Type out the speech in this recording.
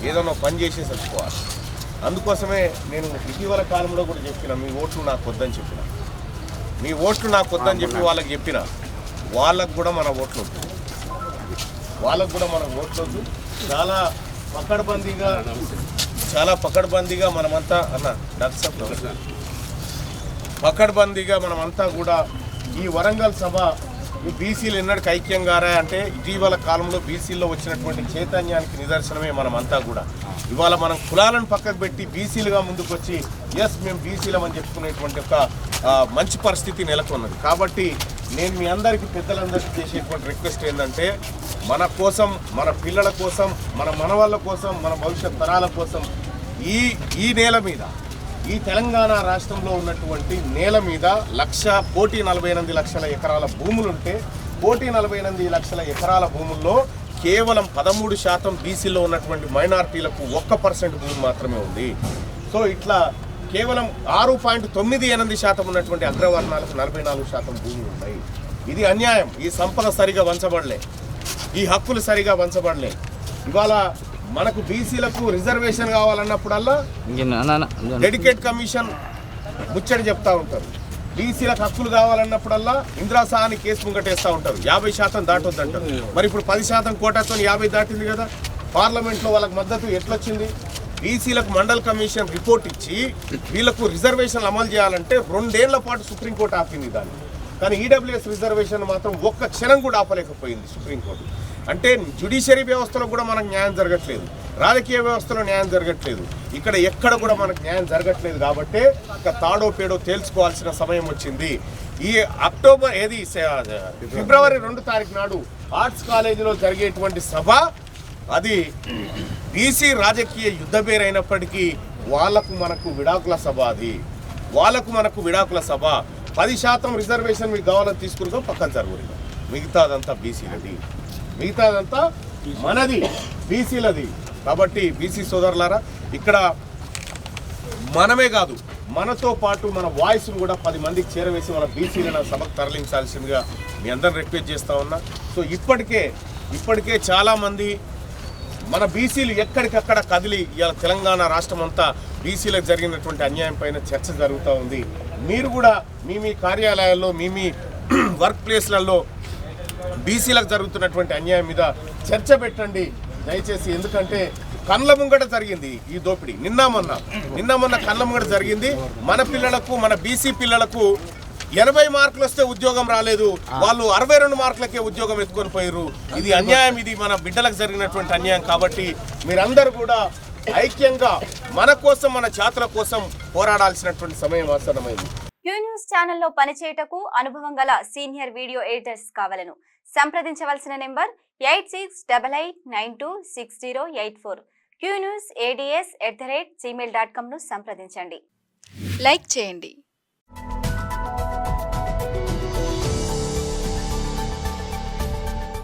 ఏదైనా పని చేసి చచ్చిపోవాలి. అందుకోసమే నేను ఇటీవల కాలంలో కూడా చెప్పిన మీ ఓట్లు నాకు వద్దని చెప్పిన, మీ ఓట్లు నాకు వద్దని చెప్పి వాళ్ళకి చెప్పిన, వాళ్ళకు కూడా మన ఓట్లు వద్దు, వాళ్ళకు కూడా మన ఓట్లు వద్దు. చాలా పకడ్బందీగా మనమంతా పకడ్బందీగా మనమంతా కూడా ఈ వరంగల్ సభ ఈ బీసీలు ఎన్నడికి ఐక్యం గారా అంటే ఇటీవల కాలంలో బీసీల్లో వచ్చినటువంటి చైతన్యానికి నిదర్శనమే మనమంతా కూడా. ఇవాళ మనం కులాలను పక్కకు పెట్టి బీసీలుగా ముందుకు వచ్చి ఎస్ మేము బీసీలం అని చెప్పుకునేటువంటి ఒక మంచి పరిస్థితి నెలకొన్నది. కాబట్టి నేను మీ అందరికీ పెద్దలందరికీ చేసేటువంటి రిక్వెస్ట్ ఏంటంటే మన కోసం, మన పిల్లల కోసం, మన మనవాళ్ళ కోసం, మన భవిష్యత్ తరాల కోసం ఈ నేల మీద, ఈ తెలంగాణ రాష్ట్రంలో ఉన్నటువంటి నేల మీద 1,48,00,000 ఎకరాల భూములుంటే 1,48,00,000 ఎకరాల భూముల్లో కేవలం 13% బీసీలో ఉన్నటువంటి మైనారిటీలకు 1% భూమి మాత్రమే ఉంది. సో ఇట్లా కేవలం 6.98% ఉన్నటువంటి అగ్రవర్ణాలకు 44% భూములు ఉన్నాయి. ఇది అన్యాయం. ఈ సంపద సరిగా వంచబడలే, ఈ హక్కులు సరిగా వంచబడలే. ఇవాళ మనకు బీసీలకు రిజర్వేషన్ కావాలన్నప్పుడల్లా డెడికేట్ కమిషన్ ముచ్చడి చెప్తా ఉంటారు. బీసీలకు హక్కులు కావాలన్నప్పుడల్లా ఇందిరాసాని కేసు ముంగటేస్తూ ఉంటారు. 50% దాటొద్దంటారు. మరి ఇప్పుడు 10% కోటాతో 50 దాటింది కదా. పార్లమెంట్లో వాళ్ళకి మద్దతు ఎట్లొచ్చింది? బీసీలకు మండల్ కమిషన్ రిపోర్ట్ ఇచ్చి వీళ్ళకు రిజర్వేషన్లు అమలు చేయాలంటే 2 ఏళ్ల పాటు సుప్రీంకోర్టు ఆపింది దాన్ని. కానీ ఈడబ్ల్యూఎస్ రిజర్వేషన్ మాత్రం ఒక్క క్షణం కూడా ఆపలేకపోయింది సుప్రీంకోర్టు. అంటే జ్యుడిషియరీ వ్యవస్థలో కూడా మనకు న్యాయం జరగట్లేదు, రాజకీయ వ్యవస్థలో న్యాయం జరగట్లేదు, ఇక్కడ ఎక్కడ కూడా మనకు న్యాయం జరగట్లేదు. కాబట్టి ఇక తాడో పేడో తేల్చుకోవాల్సిన సమయం వచ్చింది. ఈ ఫిబ్రవరి 2 తారీఖు నాడు ఆర్ట్స్ కాలేజీలో జరిగేటువంటి సభ అది బీసీ రాజకీయ యుద్ధ పేరైనప్పటికీ వాళ్ళకు మనకు విడాకుల సభ, అది వాళ్ళకు మనకు విడాకుల సభ. 10% రిజర్వేషన్ మీకు కావాలని తీసుకుని పక్కన జరుగుతుంది. మిగతాదంతా బీసీలది, మిగతాదంతా మనది, బీసీలది. కాబట్టి బీసీ సోదరులారా, ఇక్కడ మనమే కాదు మనతో పాటు మన వాయిస్ను కూడా 10 మందికి చేరవేసి మన బీసీలను సభకు తరలించాల్సిందిగా మీ అందరిని రిక్వెస్ట్ చేస్తూ ఉన్నా. సో ఇప్పటికే చాలామంది మన బీసీలు ఎక్కడికక్కడ కదిలి ఇవాళ తెలంగాణ రాష్ట్రం అంతా బీసీలకు జరిగినటువంటి అన్యాయం పైన చర్చ జరుగుతూ ఉంది. మీరు కూడా మీ కార్యాలయాల్లో, మీ వర్క్ ప్లేస్లలో బీసీలకు జరుగుతున్నటువంటి అన్యాయం మీద చర్చ పెట్టండి దయచేసి. ఎందుకంటే కళ్ళ ముంగట జరిగింది ఈ దోపిడీ. నిన్న మొన్న కళ్ళ ముంగట జరిగింది. మన పిల్లలకు, మన బీసీ పిల్లలకు 80 మార్కులు వస్తే ఉద్యోగం రాలేదు, వాళ్ళు 62 మార్కులకే ఉద్యోగం ఎత్తుకొని పోయారు. ఇది అన్యాయం, ఇది మన బిడ్డలకు జరిగినటువంటి అన్యాయం. కాబట్టి మీరందరూ కూడా ఐక్యంగా మన కోసం, మన జాతుల కోసం పోరాడాల్సినటువంటి సమయం ఆసన్నమైంది. క్యూ న్యూస్ ఛానల్లో పనిచేయటకు అనుభవం గల సీనియర్ వీడియో ఎడిటర్స్ కావాలను సంప్రదించవలసిన నెంబర్ 8688926084. qnewsads@gmail.com ను సంప్రదించండి. లైక్ చేయండి.